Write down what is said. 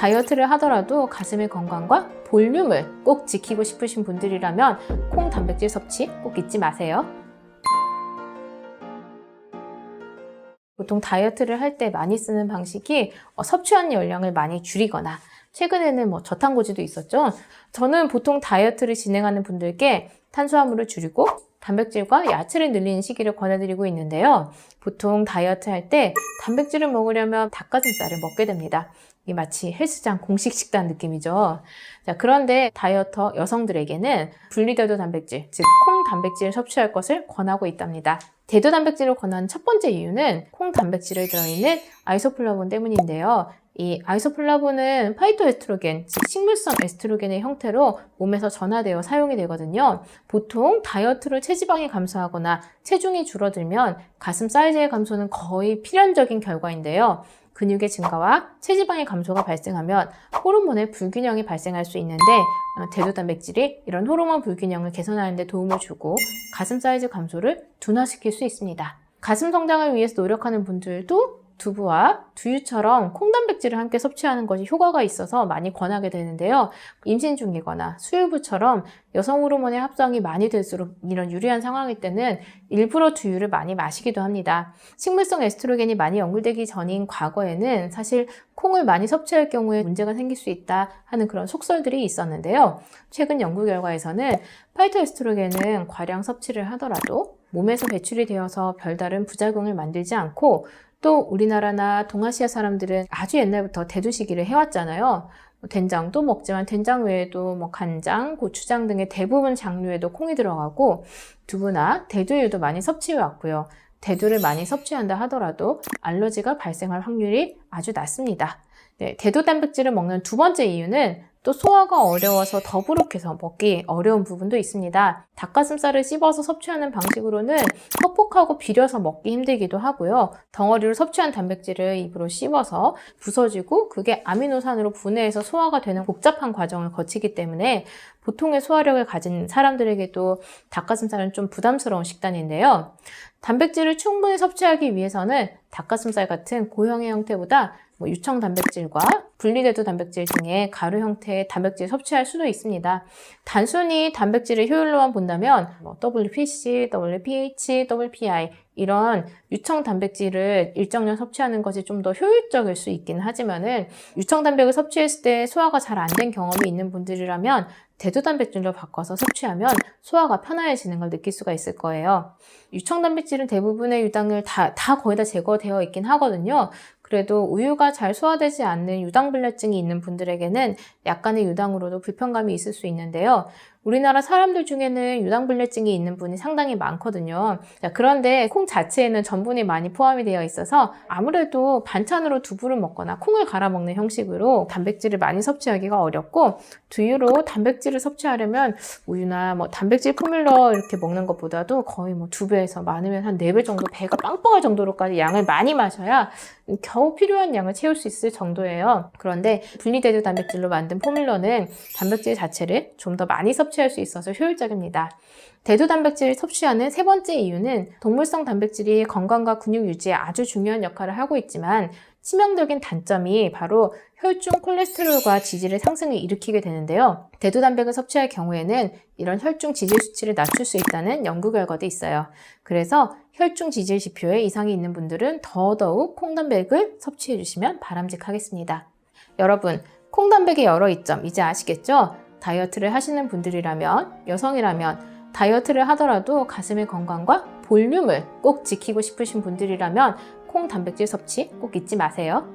다이어트를 하더라도 가슴의 건강과 볼륨을 꼭 지키고 싶으신 분들이라면 콩 단백질 섭취 꼭 잊지 마세요. 보통 다이어트를 할 때 많이 쓰는 방식이 섭취한 열량을 많이 줄이거나, 최근에는 저탄고지도 있었죠. 저는 보통 다이어트를 진행하는 분들께 탄수화물을 줄이고 단백질과 야채를 늘리는 시기를 권해드리고 있는데요. 보통 다이어트 할 때 단백질을 먹으려면 닭가슴살을 먹게 됩니다. 이게 마치 헬스장 공식 식단 느낌이죠. 자, 그런데 다이어터 여성들에게는 분리대도 단백질, 즉 콩 단백질을 섭취할 것을 권하고 있답니다. 대도 단백질을 권하는 첫 번째 이유는 콩 단백질에 들어있는 아이소플라본 때문인데요. 이 아이소플라본은 파이토에스트로겐, 즉 식물성 에스트로겐의 형태로 몸에서 전하되어 사용이 되거든요. 보통 다이어트로 체지방이 감소하거나 체중이 줄어들면 가슴 사이즈의 감소는 거의 필연적인 결과인데요. 근육의 증가와 체지방의 감소가 발생하면 호르몬의 불균형이 발생할 수 있는데, 대도 단백질이 이런 호르몬 불균형을 개선하는 데 도움을 주고 가슴 사이즈 감소를 둔화시킬 수 있습니다. 가슴 성장을 위해서 노력하는 분들도 두부와 두유처럼 콩 단백질을 함께 섭취하는 것이 효과가 있어서 많이 권하게 되는데요. 임신 중이거나 수유부처럼 여성 호르몬의 합성이 많이 될수록 이런 유리한 상황일 때는 일부러 두유를 많이 마시기도 합니다. 식물성 에스트로겐이 많이 연구되기 전인 과거에는 사실 콩을 많이 섭취할 경우에 문제가 생길 수 있다 하는 그런 속설들이 있었는데요. 최근 연구 결과에서는 파이토에스트로겐은 과량 섭취를 하더라도 몸에서 배출이 되어서 별다른 부작용을 만들지 않고, 또 우리나라나 동아시아 사람들은 아주 옛날부터 대두시기를 해왔잖아요. 된장도 먹지만 된장 외에도 간장, 고추장 등의 대부분 장류에도 콩이 들어가고, 두부나 대두유도 많이 섭취해왔고요. 대두를 많이 섭취한다 하더라도 알러지가 발생할 확률이 아주 낮습니다. 대도 단백질을 먹는 두 번째 이유는 또 소화가 어려워서 더부룩해서 먹기 어려운 부분도 있습니다. 닭가슴살을 씹어서 섭취하는 방식으로는 퍽퍽하고 비려서 먹기 힘들기도 하고요. 덩어리로 섭취한 단백질을 입으로 씹어서 부서지고 그게 아미노산으로 분해해서 소화가 되는 복잡한 과정을 거치기 때문에 보통의 소화력을 가진 사람들에게도 닭가슴살은 좀 부담스러운 식단인데요. 단백질을 충분히 섭취하기 위해서는 닭가슴살 같은 고형의 형태보다 유청 단백질과 분리대도 단백질 등의 가루 형태의 단백질 섭취할 수도 있습니다. 단순히 단백질의 효율로만 본다면 WPC, WPH, WPI 이런 유청 단백질을 일정량 섭취하는 것이 좀 더 효율적일 수 있긴 하지만은, 유청 단백을 섭취했을 때 소화가 잘 안 된 경험이 있는 분들이라면 대도 단백질로 바꿔서 섭취하면 소화가 편안해지는 걸 느낄 수가 있을 거예요. 유청 단백질은 대부분의 유당을 다 거의 다 제거되어 있긴 하거든요. 그래도 우유가 잘 소화되지 않는 유당불내증이 있는 분들에게는 약간의 유당으로도 불편감이 있을 수 있는데요. 우리나라 사람들 중에는 유당불내증이 있는 분이 상당히 많거든요. 자, 그런데 콩 자체에는 전분이 많이 포함이 되어 있어서 아무래도 반찬으로 두부를 먹거나 콩을 갈아 먹는 형식으로 단백질을 많이 섭취하기가 어렵고, 두유로 단백질을 섭취하려면 우유나 단백질 포뮬러 이렇게 먹는 것보다도 거의 2배에서 많으면 한 4배 정도 배가 빵빵할 정도로까지 양을 많이 마셔야 겨우 필요한 양을 채울 수 있을 정도예요. 그런데 분리대도 단백질로 만든 포뮬러는 단백질 자체를 좀 더 많이 섭취할 수 있어서 효율적입니다. 대도 단백질을 섭취하는 세 번째 이유는 동물성 단백질이 건강과 근육 유지에 아주 중요한 역할을 하고 있지만, 치명적인 단점이 바로 혈중 콜레스테롤과 지질의 상승을 일으키게 되는데요. 대도 단백을 섭취할 경우에는 이런 혈중 지질 수치를 낮출 수 있다는 연구 결과도 있어요. 그래서 혈중 지질 지표에 이상이 있는 분들은 더더욱 콩단백을 섭취해 주시면 바람직하겠습니다. 여러분, 콩단백의 여러 이점 이제 아시겠죠? 다이어트를 하시는 분들이라면, 여성이라면 다이어트를 하더라도 가슴의 건강과 볼륨을 꼭 지키고 싶으신 분들이라면 콩 단백질 섭취 꼭 잊지 마세요.